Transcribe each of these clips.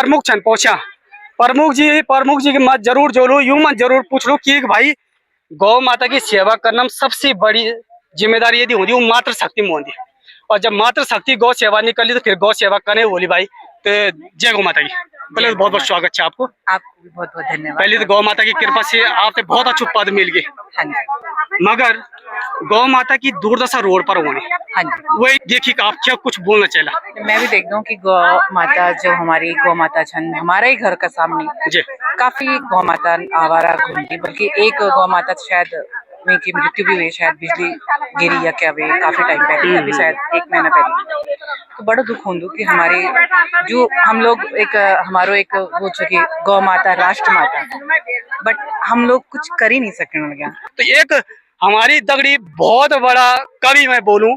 प्रमुख छन पहुंचा प्रमुख जी की मत जरूर जोलू यूं मत जरूर पूछ लू कि भाई गौ माता की सेवा करना में सबसे बड़ी जिम्मेदारी यदि होती वो मातृशक्ति में होती। और जब मातृशक्ति गौ सेवा नहीं कर ली तो फिर गौ सेवा करे बोली भाई। तो जय गौ माता की। पहले तो बहुत बहुत स्वागत है आपको भी बहुत बहुत धन्यवाद। पहले तो गौ माता की कृपा से आपसे बहुत अच्छा पद मिल गए। हाँ जी। मगर गौ माता की दुर्दशा रोड पर होने हाँ जी वही देखिए आप क्या कुछ बोलना चाहिए। मैं भी देखता हूँ कि गौ माता जो हमारी गौ माता छन हमारे ही घर का सामने जी काफी गौ माता आवारा घूमती, बल्कि एक गौ माता शायद उनकी मृत्यु भी हुई, शायद बिजली गिरी या क्या हुई काफी टाइम पहले, अभी शायद 1 महीना पहले। तो बड़ा दुख होंदू कि हमारे जो हम लोग एक हमारो एक वो कि गौ माता राष्ट्र माता, बट हम लोग कुछ कर ही नहीं सकने लगे। तो एक हमारी दगड़ी बहुत बड़ा कवि मैं बोलूं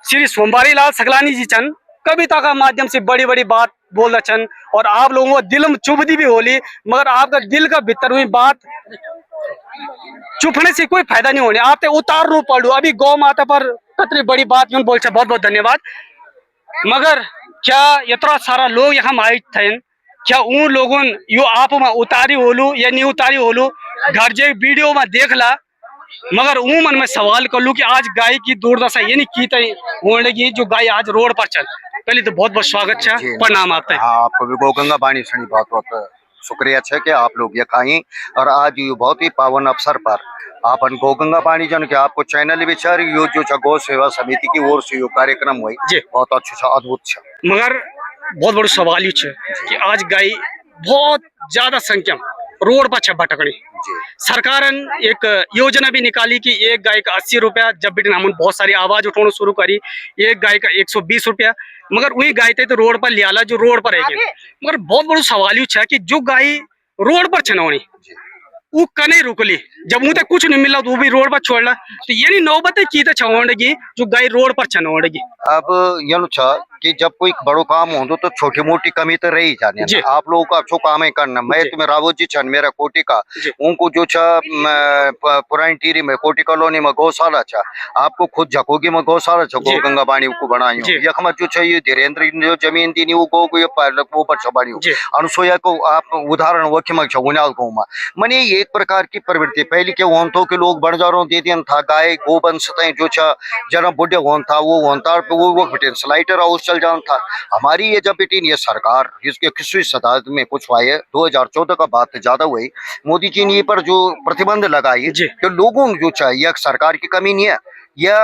श्री सोमवारी लाल सकलानी जी चन कविता का माध्यम से बड़ी बड़ी बात बोल रचन और आप लोगों को दिल में चुभदी भी होली, मगर आपका दिल का भीतर हुई बात चुपने से कोई फायदा नहीं होने। आप उतार रू पड़ू अभी गौ माता पर कतरी बड़ी बात यूं बोल बहुत बहुत धन्यवाद। मगर क्या इतना सारा लोग यहाँ आए थे, क्या उन लोगों यू आप में उतारी होलू या नहीं उतारी होलू घर जे वीडियो में देख ला, मगर वो मन में सवाल कर लू कि आज गाय की दुर्दशा ये नहीं की तय होने लगी जो गाय आज रोड पर चल। पहले तो बहुत बहुत स्वागत है, प्रणाम आपका। हाँ, आपको भी गौगंगा पानी सुनी बहुत बहुत शुक्रिया है कि आप लोग ये खाई और आज ये बहुत ही पावन अवसर पर आपन गौगंगा पानी जन के आपको चैनल विचार यो जो गौ सेवा समिति की ओर से यो कार्यक्रम हुई बहुत अच्छा अद्भुत है। मगर बहुत बड़ा सवाल ये है कि आज गाय बहुत ज्यादा संख्या रोड पर भटकनी। सरकार एक योजना भी निकाली कि एक गाय का 80 रुपया, जब भी हमने बहुत सारी आवाज उठाना शुरू करी एक गाय का 120 रुपया, मगर वही गाय थे तो रोड पर लियाला जो रोड पर है। मगर बहुत बड़ा सवाल ये है कि जो गाय रोड पर छनौनी वो कने रुकली जब मुझे कुछ नहीं मिला तो वो भी रोड पर छोड़ला, तो ये नहीं नौबत की छवड़गी जो गाय रोड पर छनौड़गी। अब यनु छ कि जब कोई बड़ो काम हो तो छोटी मोटी कमी तो रही जाने आप लोगों का अच्छो काम है करना। मैं तुम्हें रावत जी छन मेरा कोटी का उनको जो पुरानी टीरी में कोटी कॉलोनी में गौशाला था आपको खुद झकोगी में गौशाला छ गौ गंगा पानी को बनाई यखमा जो चाहिए धीरेन्द्र जो जमीन दी वो गौ वो पर छबाड़ी अनुसोया को आप उदाहरण वखिम उनाल गौ में मने एक प्रकार की प्रवृत्ति पहले के होन तो कि लोग बड़जारों दे दियन था गाय गोवंश जो जना बुढ़े होन था वो होता वो बेटे स्लाइटर हाउस चल जान था। हमारी ये जब बेटी ये सरकार इसके 21वीं शताब्दी में कुछ हुआ है 2014 का बात ज्यादा हुई मोदी जी ने ये पर जो प्रतिबंध लगाई तो लोगों जो चाहिए सरकार की कमी नहीं है या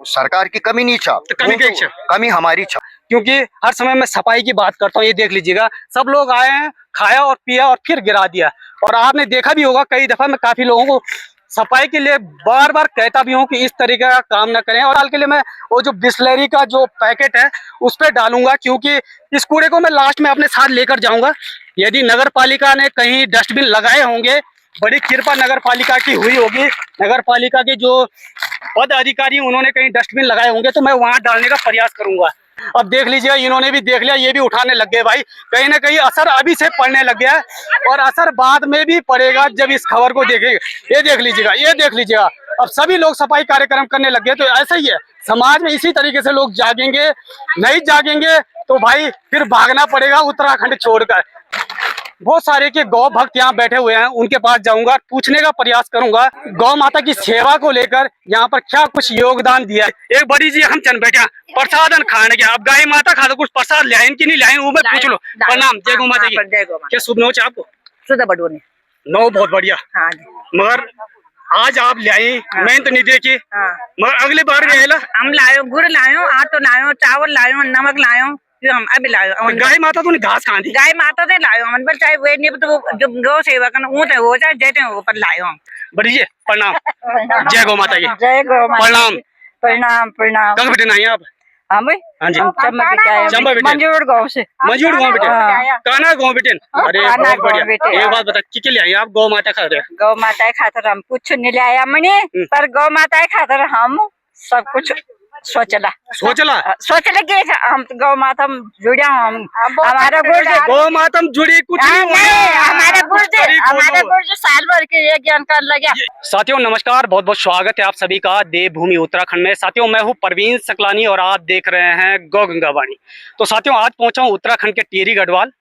सरकार की कमी नहीं था कमी हमारी था, क्योंकि हर समय मैं सफाई की बात करता हूँ। ये देख लीजिएगा सब लोग आए हैं खाया और पिया और फिर गिरा दिया, और आपने देखा भी होगा कई दफा मैं काफी लोगों को सफाई के लिए बार बार कहता भी हूँ कि इस तरीके का काम ना करें। और हाल के लिए मैं वो जो बिस्लरी का जो पैकेट है उस पर डालूंगा, क्योंकि इस कूड़े को मैं लास्ट में अपने साथ लेकर जाऊंगा। यदि नगर पालिका ने कहीं डस्टबिन लगाए होंगे, बड़ी कृपा नगर पालिका की हुई होगी, नगर पालिका के जो पद अधिकारी उन्होंने कहीं डस्टबिन लगाए होंगे तो मैं वहां डालने का प्रयास करूंगा। अब देख लीजिए इन्होंने भी देख लिया, ये भी उठाने लग गए भाई। कहीं ना कहीं असर अभी से पड़ने लग गया है और असर बाद में भी पड़ेगा जब इस खबर को देखेंगे। ये देख लीजिएगा, ये देख लीजिएगा, अब सभी लोग सफाई कार्यक्रम करने लग गए। तो ऐसा ही है समाज में, इसी तरीके से लोग जागेंगे, नहीं जागेंगे तो भाई फिर भागना पड़ेगा उत्तराखंड छोड़कर। बहुत सारे के गौ भक्त यहाँ बैठे हुए हैं, उनके पास जाऊंगा, पूछने का प्रयास करूंगा गौ माता की सेवा को लेकर यहाँ पर क्या कुछ योगदान दिया है। एक बड़ी जी हम चंद बैठा प्रसादन खाने के, अब गाय माता खा दो कुछ प्रसाद लाइन की नहीं लाइन वो मैं पूछ लो। प्रणाम, जय गौ माता की। क्या शुभ नौ आपको? नौ बहुत बढ़िया। मगर आज आप लाए मैं तो नहीं देखी, मगर अगले बार हम लायो गुड़ लायो आटो लायो चावल लायो नमक लायो हम अभी लायो। गाय माता तो घास खाती, गाय माता ने लायो हम पर चाहे वे नहीं तो जो गौ सेवा करना वो तो हो जाए जैसे वो पर लायो हम। बढ़िया प्रणाम, जय गौ माता की। जय गौ माता। प्रणाम प्रणाम प्रणाम। कहाँ बेटे नहीं आप? हाँ जी चंबा बेटे मंजूर गाँव से। मंजूर गाँव बेटे काना गाँव बेटे। अरे बहुत बढ़िया। एक बात बता कि ले आई आप गौ माता खाते? गौ माता खातर हम कुछ नहीं लाया मने पर गौ माता खातर हम सब कुछ सोचला के हम गौ माता जुड़े हम हमारा गुर्ज गौ माता जुड़ी कुछ नहीं हमारा गुर्ज साल भर के ये ज्ञान कर लगे। साथियों नमस्कार, बहुत बहुत स्वागत है आप सभी का देवभूमि उत्तराखंड में। साथियों मैं हूं परवीन सकलानी और आप देख रहे हैं गौ गंगा वाणी। तो साथियों आज पहुंचा हूं उत्तराखंड के टिहरी गढ़वाल।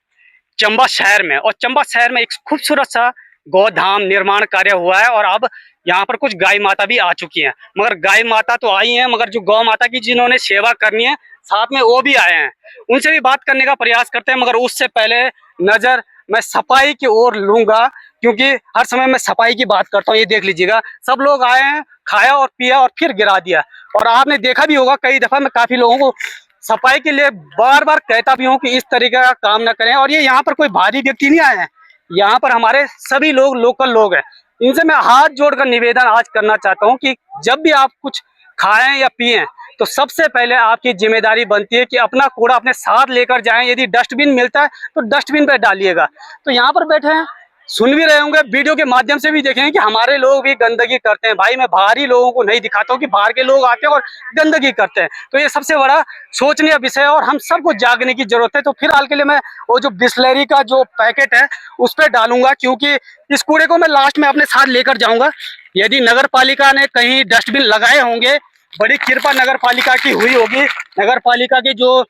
चंबा शहर में, और चंबा शहर में एक खूबसूरत सा गौधाम निर्माण कार्य हुआ है। और अब यहाँ पर कुछ गाय माता भी आ चुकी हैं, मगर गाय माता तो आई हैं, मगर जो गौ माता की जिन्होंने सेवा करनी है साथ में वो भी आए हैं। उनसे भी बात करने का प्रयास करते हैं, मगर उससे पहले नजर मैं सफाई की ओर लूंगा, क्योंकि हर समय मैं सफाई की बात करता हूँ। ये देख लीजिएगा, सब लोग आए हैं, खाया और पिया और फिर गिरा दिया। और आपने देखा भी होगा कई दफा मैं काफी लोगों को सफाई के लिए बार बार कहता भी हूँ कि इस तरीके का काम ना करें। और ये यहाँ पर कोई भारी व्यक्ति नहीं आए हैं, यहाँ पर हमारे सभी लोग लोकल लोग हैं। इनसे मैं हाथ जोड़कर निवेदन आज करना चाहता हूँ कि जब भी आप कुछ खाएं या पिएं तो सबसे पहले आपकी जिम्मेदारी बनती है कि अपना कूड़ा अपने साथ लेकर जाएं। यदि डस्टबिन मिलता है तो डस्टबिन पे डालिएगा। तो यहाँ पर बैठे हैं, सुन भी रहे होंगे, वीडियो के माध्यम से भी देखेंगे कि हमारे लोग भी गंदगी करते हैं। भाई मैं बाहरी लोगों को नहीं दिखाता हूँ कि बाहर के लोग आते हैं और गंदगी करते हैं, तो ये सबसे बड़ा सोचनीय विषय है और हम सबको जागने की जरूरत है। तो फिलहाल के लिए मैं वो जो बिस्लरी का जो पैकेट है उस पर डालूंगा, क्योंकि इस कूड़े को मैं लास्ट में अपने साथ लेकर जाऊंगा। यदि नगर पालिका ने कहीं डस्टबिन लगाए होंगे, बड़ी कृपा नगर पालिका की हुई होगी, नगर पालिका के जो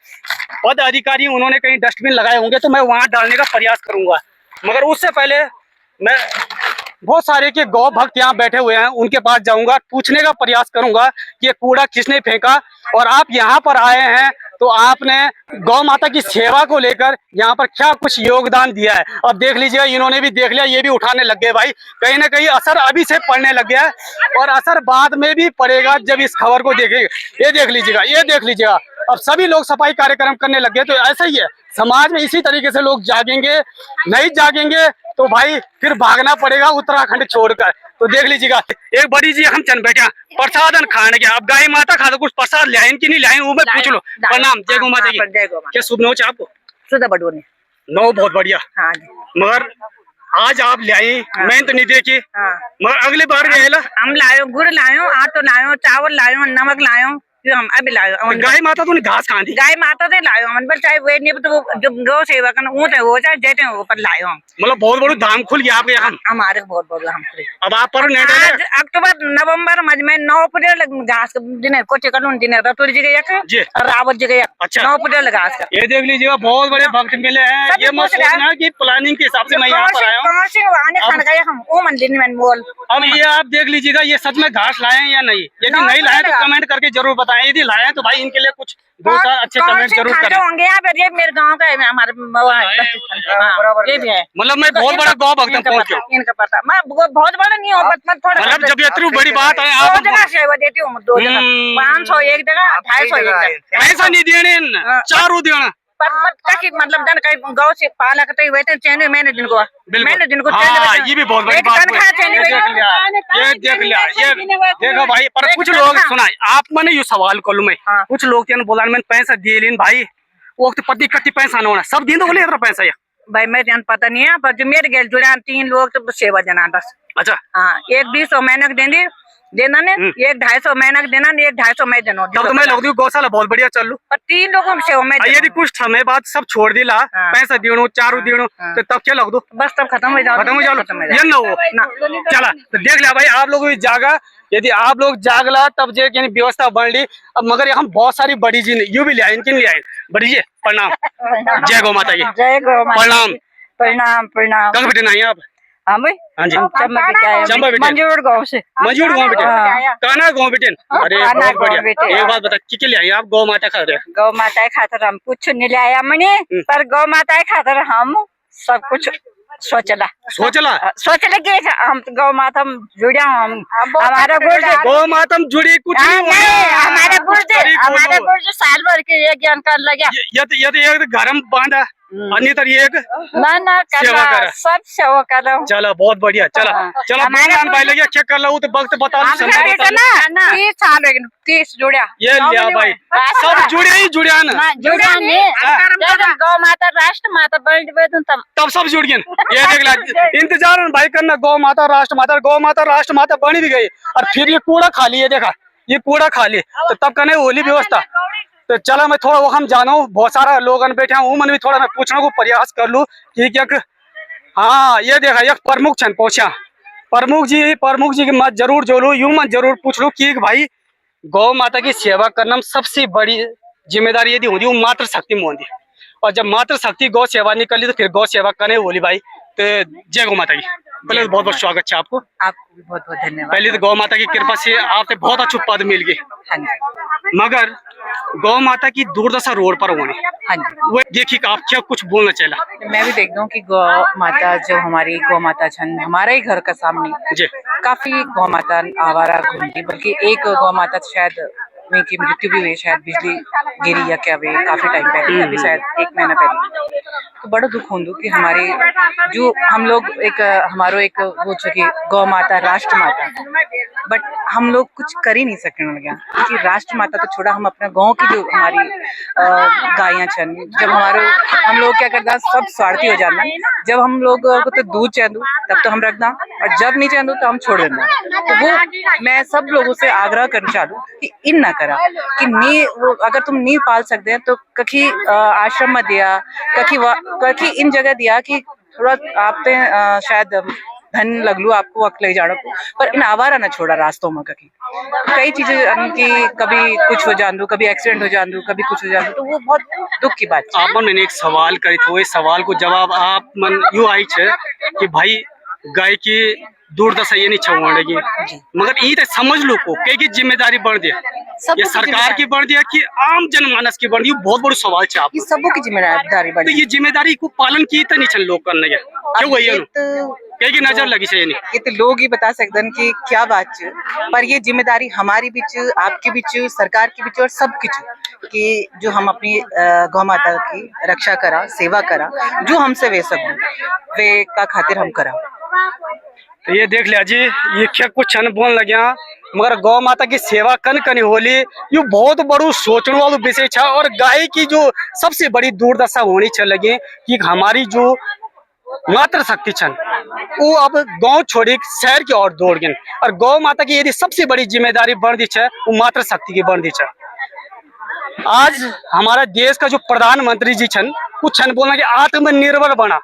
पद अधिकारी उन्होंने कहीं डस्टबिन लगाए होंगे तो मैं वहां डालने का प्रयास करूंगा। मगर उससे पहले मैं बहुत सारे के गौ भक्त यहाँ बैठे हुए हैं, उनके पास जाऊंगा, पूछने का प्रयास करूंगा कि ये कूड़ा किसने फेंका और आप यहाँ पर आए हैं तो आपने गौ माता की सेवा को लेकर यहाँ पर क्या कुछ योगदान दिया है। अब देख लीजिए, इन्होंने भी देख लिया, ये भी उठाने लग गए। भाई कहीं ना कहीं असर अभी से पड़ने लग गया है और असर बाद में भी पड़ेगा जब इस खबर को देखेंगे। ये देख लीजिएगा, ये देख लीजिएगा, अब सभी लोग सफाई कार्यक्रम करने लग गए। तो ऐसा ही है, समाज में इसी तरीके से लोग जागेंगे, नहीं जागेंगे तो भाई फिर भागना पड़ेगा उत्तराखंड छोड़कर। तो देख लीजिएगा, एक बड़ी जी हम चंद बैठा प्रसादन खाने के, अब गाय माता खा तो कुछ प्रसाद लाइन की नहीं लाइन, वो मैं पूछ लो। प्रणाम, जय गौ माता की। क्या शुभ नोच आपको? सुधा बडोनी नो, बहुत बढ़िया। हाँ मगर आज आप ले आई, मैं तो नहीं देखी, मगर अगली बार गए हम लायो, गुड़ लायो, आटो लायो, चावल लायो, नमक लायो, हम अभी लायो। गाय माता तो घास खा दी, गाय माता से लायो हम, पर चाहे वे नहीं तो जो गौ सेवा करना वो तो हो जाए देते हैं, ऊपर लायो हम। मतलब बहुत बड़ा धाम खुल गया आपके यहाँ। हमारे बहुत बड़ा हम खुले। अब आप पर आज अक्टूबर नवंबर में 9 अप्रैल घास दिन को चिकन दिन रतुर जी गए, रावत जी गए। अच्छा, 9 अप्रैल घास का। ये देख लीजिएगा, बहुत बड़े भक्त मिले हैं। ये मत सोचना कि प्लानिंग के हिसाब से मैं यहाँ पर आया हूँ। मंदिर में बोल, अब ये आप देख लीजिएगा, ये सच में घास लाए हैं या नहीं। यदि नहीं लाए तो कमेंट करके जरूर बताएं, यदि लाए हैं तो भाई इनके लिए कुछ दो चार अच्छे कमेंट जरूर करें। होंगे ये मेरे गांव का है, हमारे ये भी है। मतलब मैं बहुत बड़ा गौ भक्त हूँ, इनका पता मैं बहुत बड़ा नहीं हूँ, मतलब जब इतनी बड़ी बात है आप 2 जगह सेवा देती हूँ, 2 जगह 500 एक जगह, 250 एक जगह। ऐसा नहीं देने, चारों देना मतलब जन कहीं गौ से पाला करते हुए थे चैन मैंने दिन को ये भी बहुत बड़ी बात है। ये देख लिया, ये देखो भाई, पर कुछ लोग सुना आप मैंने ये सवाल कर लू मैं, कुछ लोग बोला मैंने पैसा दिए लेन भाई, वो तो पति कति पैसा ना होना सब दिन तो बोले इतना पैसा या भाई मैं जान पता नहीं है, पर जो मेरे गैल जुड़ा 3 लोग तो सेवा जना बस। अच्छा हाँ, एक 200 महीने देंगे देना ने, एक 250 महीना देना, एक 250 मैं देना। तब तो मैं लोग गौशाला बहुत बढ़िया चल लू, पर 3 लोगों में सेवा मैं। यदि कुछ समय बाद सब छोड़ दिला, पैसा दियो चारू दियो तो तब क्या लग दो, बस तब खत्म हो जाओ, खत्म हो जाओ ये ना हो चला। तो देख लिया भाई, आप लोग भी जागा, यदि आप लोग जागला तब जे व्यवस्था बन ली। अब मगर हम बहुत सारी बड़ी जी यू भी ले आए, इनकी ले आए बड़ी जी। प्रणाम, जय गौ माता की। जय गौ माता। प्रणाम प्रणाम प्रणाम। कहाँ बेटे नहीं आप? हाँ भाई, हाँ जी, चंबा बेटे, मंजूर गाँव से। मंजूर गाँव बेटे, काना गाँव बेटे। अरे बहुत बढ़िया। एक बात बता, क्या ले आए आप? गौ माता खातिर? गौ माता खातर हम कुछ नहीं ले आया मने, पर गौ माता खातर हम सब कुछ सोचला के हम गौ माता जुड़ा, हम हमारा गुर्ज गौ माता जुड़ी कुछ नहीं, हमारा गुर्ज साल भर के ये ज्ञान कर लगा। ये घर में बांधा अन्य एक ना सेवा कर, सब सेवा कर रहा हूँ। चला बहुत बढ़िया। चला चला भाई लगे चेक कर लो तो वक्त बता लो, 30 जुड़ा ये लिया भाई, सब जुड़े ही जुड़िया ना, जुड़ा नहीं गौ माता राष्ट्र माता बन तब सब जुड़ गए। ये देख ला, इंतजार भाई करना, गौ माता राष्ट्र माता बनी भी गई और फिर ये कूड़ा खाली है, देखा ये कूड़ा खाली, तो तब कहने होली व्यवस्था। तो चला मैं थोड़ा वो हम जानो, बहुत सारा लोग बैठे हैं, मन भी थोड़ा मैं पूछने को प्रयास कर लूँ कि क्या। हाँ ये देखा, एक प्रमुख छन पहुंचा, प्रमुख जी की मत जरूर जोलू, यूं मत जरूर पूछ लू कि भाई गौ माता की सेवा करना सबसे बड़ी जिम्मेदारी यदि होती वो मातृ शक्ति में होती, और जब मातृ शक्ति गौ सेवा निकली तो फिर गौ सेवा करें बोली भाई। तो जय गौ माता की। पहले तो बहुत बहुत स्वागत है आपको। आपको भी बहुत बहुत धन्यवाद। पहले तो गौ माता की कृपा से आपसे बहुत अच्छे पद मिल गए। हाँ जी। मगर गौ माता की दुर्दशा रोड पर होने, हाँ जी। वो देखिए कि आप क्या कुछ बोलना चाहिए। मैं भी देखता हूँ कि गौ माता जो हमारी गौ माता छन हमारे ही घर का सामने जी काफी गौ माता आवारा घूमती, बल्कि एक गौ माता शायद उनकी मृत्यु भी हुई, शायद बिजली गिरी या क्या हुई काफी टाइम पहले, अभी शायद 1 महीना पहले। तो बड़ा दुख होंदू कि हमारे जो हम लोग एक हमारो एक वो छे कि गौ माता राष्ट्र माता, बट हम लोग कुछ कर ही नहीं सकने लगे क्योंकि राष्ट्र माता तो छोड़ा, हम अपना गांव की जो हमारी गायें छन, जब हमारे हम लोग क्या करता सब स्वार्थी हो जाना। जब हम लोग को तो दूध चाहूँ तब तो हम रखना, और जब नहीं चाहूँ तो हम छोड़ देना। तो वो मैं सब लोगों से आग्रह करना चाहूँ कि इन ना करा कि नी वो अगर तुम नहीं पाल सकते हैं तो कभी आश्रम में दिया, कभी इन जगह दिया कि थोड़ा आपने शायद धन लगलू आपको वक्त ले जाना को, पर इन आवारा ना छोड़ा रास्तों में। कई चीजें की कभी कुछ हो जान दू, कभी एक्सीडेंट हो जान दू, कभी कुछ हो जान दू, तो वो बहुत दुख की बात है। आप मन मैंने एक सवाल करी थो, इस सवाल को जवाब आप मन यूं आई छे कि भाई गाय की दुर्दशा ये नहीं छवाड़ेगी, मगर ये तो समझ लो को कई जिम्मेदारी बढ़ दिया, ये सरकार की बढ़ दिया कि आम जनमानस की बढ़ दी। बहुत बड़ा सवाल है आप, ये सबों की जिम्मेदारी बढ़ तो ये जिम्मेदारी को पालन की तो नहीं छन लोग करने के क्यों वही कई की नजर लगी से नहीं। ये तो लोग ही बता सकते हैं कि क्या बात है, पर ये जिम्मेदारी हमारी बीच, आपके बीच, सरकार के बीच और सब कुछ कि जो हम अपनी गौ माता की रक्षा करा, सेवा करा, जो हमसे वे सब वे का खातिर हम करा। तो ये देख लिया जी, ये क्या कुछ छन बोल लगे, मगर गौ माता की सेवा कन कनी होली ये बहुत बड़ू सोचने वाला विषय था। और गाय की जो सबसे बड़ी दुर्दशा होनी चल लगी कि हमारी जो मातृ शक्ति छन वो अब गांव छोड़ी शहर की ओर दौड़ गए, और गौ माता की यदि सबसे बड़ी जिम्मेदारी बढ़ दी है वो मातृ शक्ति की बढ़ दी है। आज हमारा देश का जो प्रधानमंत्री जी छन वो छन बोलना कि आत्मनिर्भर बना,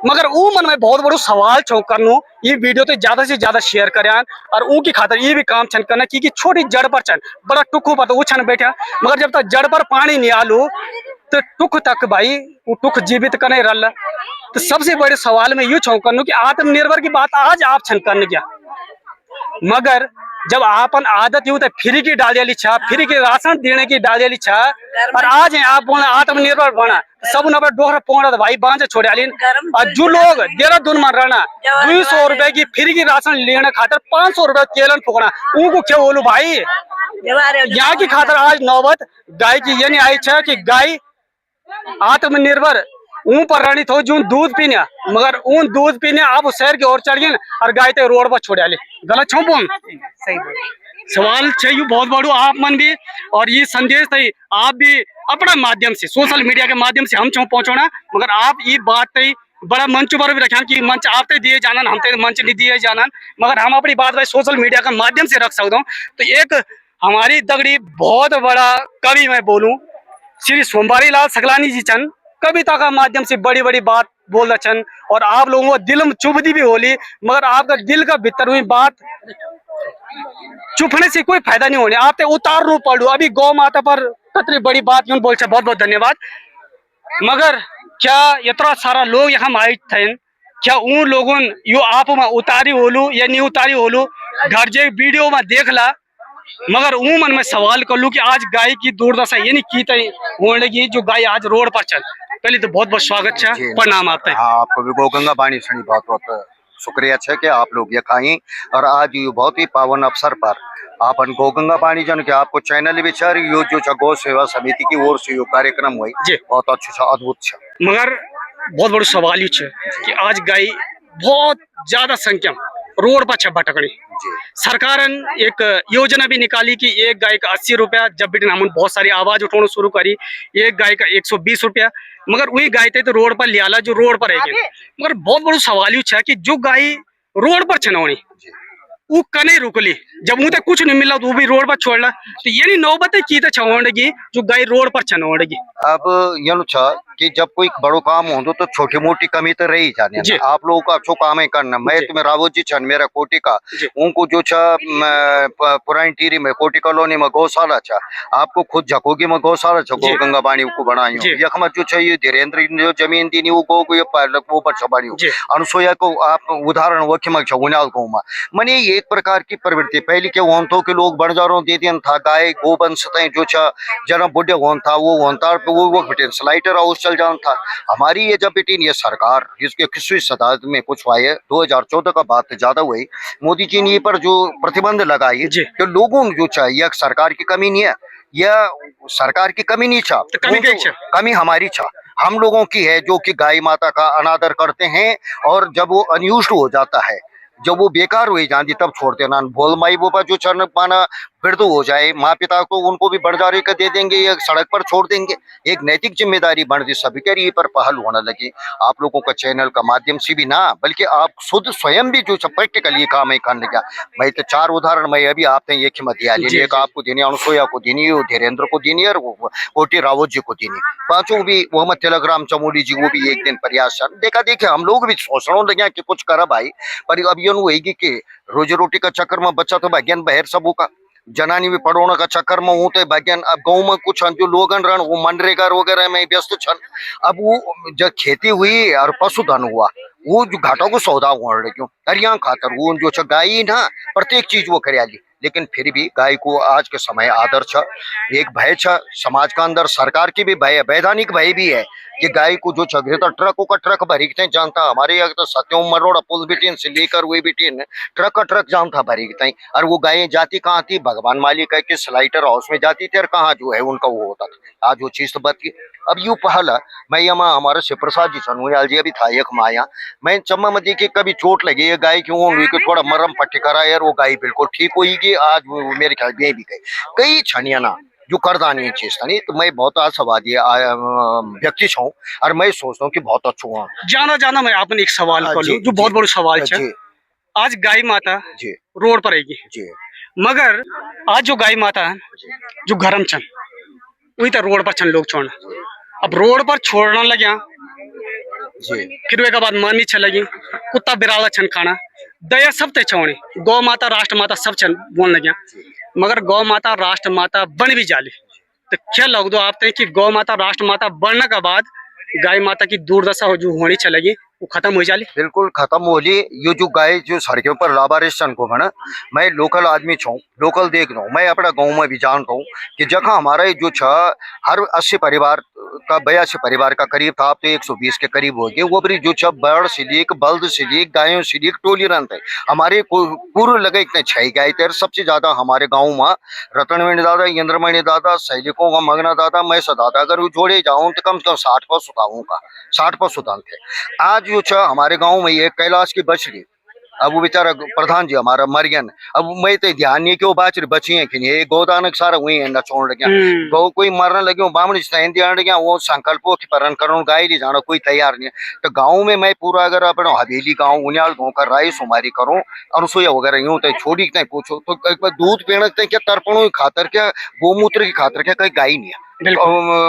मगर वो मन में बहुत बड़ो सवाल छो करनो ये वीडियो तो ज्यादा से ज्यादा शेयर करें और उनकी खातर ये भी काम छन करना क्योंकि छोटी जड़ पर छन बड़ा टुकू पर तो वो छन बैठा, मगर जब तक जड़ पर पानी नहीं आलू तो टुक तक भाई वो टुक जीवित करने रल। तो सबसे बड़े सवाल में यूं छो करनो कि आत्मनिर्भर की बात आज आप छन करने क्या, मगर जब आपन आदत यूं तो फ्री की डाल दिया छा, फ्री के राशन देने की डाल दिया छा, और आज आप बोला आत्मनिर्भर बना सब न डोहर पोड़ा भाई बांझ छोड़ा लीन। और जो लोग देहरादून में रहना 200 रुपए की फ्री की राशन लेने खातर 500 रुपए तेलन फूकना, उनको क्या बोलू भाई। यहाँ की खातर आज नौबत गाय की ये नहीं आई छा कि गाय आत्मनिर्भर ऊं पर रानी थो जो दूध पीने, मगर उन दूध पीने आप शहर की ओर चढ़ गए और गाय ते रोड पर छोड़ा ले। गलत छो बोल सही सवाल चाहिए बहुत बड़ो आप मन भी, और ये संदेश थी आप भी अपना माध्यम से सोशल मीडिया के माध्यम से हम छो पहुंचाना, मगर आप ये बात थी बड़ा मंच पर भी रखा कि मंच आप दिए जाना, हम मंच नहीं दिए जाना, मगर हम अपनी बात भाई सोशल मीडिया के माध्यम से रख सकता हूँ। तो एक हमारी दगड़ी बहुत बड़ा कवि मैं बोलूं श्री सोमवारी लाल सकलानी जी चन कविता का माध्यम से बड़ी बड़ी बात बोल रहे, और आप लोगों को दिल में चुभती भी होली, मगर आपका दिल का भीतर हुई बात चुपने से कोई फायदा नहीं होने, आप उतार रू पड़ू। अभी गौ माता पर कतरी बड़ी बात क्यों बोल, बहुत बहुत धन्यवाद। मगर क्या इतना सारा लोग यहाँ आए थे, क्या उन लोगों यो आप में उतारी होलू या नहीं उतारी होलू घर जे वीडियो में देख ला, मगर ऊ मन में सवाल कर लू कि आज गाय की दुर्दशा ये नहीं की तय होने लगी जो गाय आज रोड पर चल। पहले तो बहुत बहुत स्वागत है, प्रणाम आपका। हाँ, आपको भी गौगंगा बाणी सुनी बहुत बहुत शुक्रिया है कि आप लोग ये खाई, और आज ये बहुत ही पावन अवसर पर आपन गौगंगा पानी जन के आपको चैनल भी चार यो जो गौ सेवा समिति की ओर से यो कार्यक्रम हुई बहुत अच्छा अद्भुत है। मगर बहुत बड़ा सवाल ये कि आज गाय बहुत ज्यादा संख्या रोड पर छे भटकनी, सरकार एक योजना भी निकाली कि एक गाय का 80 रुपया, जब भी हम बहुत सारी आवाज उठाना शुरू करी एक गाय का 120 रुपया, मगर वही गाय थे तो रोड पर लियाला जो रोड पर है। मगर बहुत बड़ा सवाल ये है कि जो गाय रोड पर छनौनी वो कने रुकली, जब मुझे कुछ नहीं मिला तो वो भी रोड पर छोड़ला, तो ये नहीं नौबत की तो छवड़गी जो गाय रोड पर छनौड़गी। अब यनु छ कि जब कोई बड़ो काम हो तो छोटी मोटी कमी तो रही जाने जी। आप लोगों का अच्छो काम है करना मैं जी। तुम्हें रावत जी छन मेरा कोटी का जी। उनको जो पुरानी टीरी में कोटी कॉलोनी में गौशाला छा आपको खुद झकोगी में गौशाला छा जी। गौ गंगा बाणी को बनाई जी। यखमा जो चाहिए धीरेन्द्र जो जमीन दी वो गौ को ये वो पर छबानी जी। अनुसुईया को आप उदाहरण वो खिमक छा उन्याल गौ में मने ये एक प्रकार की प्रवृत्ति पहले के होन तो कि लोग बंजारों दे दियन था गाय गोवंश तय जो छा जना बुढ़े होन था वो बिटिन स्लाइटर हाउस चल जान था हमारी ये जब बिटिन ये सरकार इसके 21वीं शताब्दी में कुछ हुआ है 2014 का बात ज्यादा हुई मोदी जी ने ये पर जो प्रतिबंध लगाई जी। तो लोगों को जो चाहिए सरकार की कमी नहीं है यह सरकार की कमी नहीं छा तो कमी कहीं छा? कमी हमारी छा हम लोगों की है जो कि गाय माता का अनादर करते हैं और जब वो अनयूज्ड हो जाता है जब वो बेकार हुई जाती तब छोड़ते ना बोल माई बोपा जो चरण पाना वृद्ध हो जाए माँ पिता को उनको भी बंजारे का दे देंगे या सड़क पर छोड़ देंगे एक नैतिक जिम्मेदारी बनती सभी के लिए पर पहल होने लगी आप लोगों का चैनल का माध्यम से भी ना बल्कि आप खुद स्वयं भी जो प्रैक्टिकली काम है करने का मैं तो 4 उदाहरण मैं अभी आपने ये कीमत दिया एक आपको देनी अनुसुईया को देनी धीरेन्द्र को देनी और कोटी रावत जी को देनी पांचों भी मोहम्मद तिलकराम चमोली जी वो भी एक दिन प्रयास देखा देखे हम लोग भी सोचना लगे कि कुछ करा भाई पर अब ये होगी कि रोजी रोटी का चक्कर में बच्चा तो भाग्यन बहर सबू का जनानी भी पढ़ोना का चक्कर में हूँ तो भाग्यन अब गाँव में कुछ जो लोगन रण वो मनरेगा वगैरह में व्यस्त छन अब वो जब खेती हुई और पशुधन हुआ वो जो घाटों को सौदा हुआ क्यों अरिया खातर वो जो गाय ना प्रत्येक चीज वो करियाली लेकिन फिर भी गाय को आज के समय आदर छ एक भय छ समाज का अंदर सरकार की भी भय है वैधानिक भय भी है कि गाय को जो छगरे तो ट्रकों का ट्रक भरीकते जानता हमारे यहाँ तो सत्यों मरोड़ा पुल बिटिन से लेकर हुई बिटिन ट्रक का ट्रक जानता भरीकते और वो गायें जाती कहाँ थी भगवान मालिक है कि स्लाइटर हाउस में जाती थी और कहाँ जो है उनका वो होता था आज वो चीज तो बदली अब यू पहला मैं यहाँ हमारे शिव प्रसाद जी सनुयाल जी अभी था एक माया मैं चम्मा में देखी कभी चोट लगी है गाय क्यों हुई कि थोड़ा मरम पट्टी करा यार वो गाय बिल्कुल ठीक होगी आज वो मेरे ख्याल में भी गई कई छनिया ना जो करदानी चीज था नहीं तो मैं बहुत आशावादी व्यक्ति छूँ और मैं सोचता हूँ कि बहुत अच्छा हुआ जाना मैं आपने एक सवाल कर लूं जो बहुत बड़ा सवाल है आज गाय माता जी रोड पर आएगी जी मगर आज जो गाय माता है जो घरम छन वही तो रोड पर छन लोग छोड़ना अब रोड पर छोड़ना लग्या जी फिर वे बाद मानी छ लगी कुत्ता बिराला छन खाना दया सब ते छोड़े गौ माता राष्ट्र माता सब छन बोलने लग्या मगर गौ माता राष्ट्र माता बन भी जाली तो क्या लग दो आप कि गौ माता राष्ट्र माता बनने के बाद गाय माता की दुर्दशा हो जो होनी चलेगी वो खत्म हो जाली बिल्कुल खत्म हो ली ये जो गाय जो सड़कों पर लावारिशन को बना मैं लोकल आदमी छूँ लोकल देख रहा हूँ मैं अपना गाँव में भी जानता हूँ कि जगह हमारे जो हर 80 परिवार का 82 परिवार का करीब था आप तो 120 के करीब हो गए वो भी जो बर्ड से लेक बल्द से लेक गायों से लेक टोली रन थे हमारे पूर्व लगे इतने 6 गाय थे सबसे ज्यादा हमारे गाँव में रतनवेणी दादा इंद्रमणि दादा सैनिकों का मगना दादा मैं दादा अगर वो जोड़े जाऊँ तो कम से कम 60 पशुताओं का 60 पशुधन थे आज जो हमारे गांव में ये कैलाश की बछड़ी अब वो बेचारा प्रधान जी हमारा मर गया अब मैं तो ध्यान नहीं क्यों बाच बची है कि नहीं गोदानक सारा वही है छोड़ गया गौ कोई मरने लगे बामणी गया वो संकल्पों की पालन करो गाय नहीं जाना कोई तैयार नहीं है तो गाँव में मैं पूरा अगर अपना हवेली गाँव उन्याल गाँव का राय सुमारी करूँ अनुसुईया वगैरह यूँ तो छोड़ी तय पूछो तो एक बार दूध पीने क्या तर्पणों की खातर क्या गोमूत्र की खातर क्या कहीं गाय नहीं है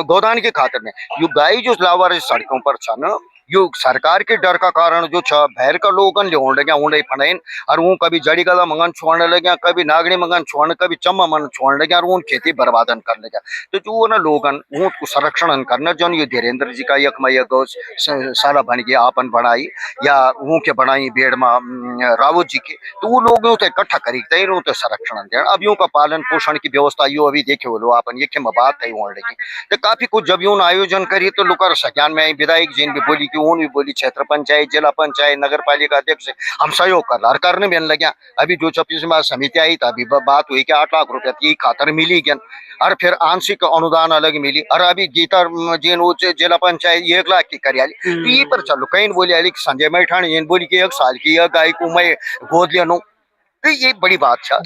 गोदान की खातर नहीं यू गाय जो लावार सड़कों पर छा ना यो सरकार के डर का कारण जो भैर का लोगन ले लगे ऊँडे फनाइन और वो कभी जड़ी गला मंगन छोड़ने लगे कभी नागनी मंगन छोड़ने कभी चम्मा मन छोड़ने लगे और वो खेती बर्बादन कर लगे तो जो ना लोगन वो संरक्षण करना जो ये धीरेन्द्र जी का यकमय गौ सारा बन गया आपन बनाई या वो के बनाई बेड़ में रावत जी के तो वो लोग तो इकट्ठा करीते तो संरक्षण दे अब यूँ का पालन पोषण की व्यवस्था यो अभी देखे वो लो आपन ये बात है वो लगी तो काफी कुछ जब यूँ आयोजन करी तो लोग सज्ञान में विधायक जी भी बोली उन भी बोली क्षेत्र पंचायत जिला पंचायत नगर पालिका अध्यक्ष हम सहयोग करने में लगे अभी जो 26 समिति आई था अभी बात हुई कि 8 लाख रुपया की खातर मिली गन और फिर आंशिक अनुदान अलग मिली और अभी गीता जी जिला पंचायत 1 लाख की करियाली तो ये पर चलो कहीं बोली संजय मैठानी बोली कि 1 साल की गाय को मैं गोद लिया तो ये बड़ी बात है।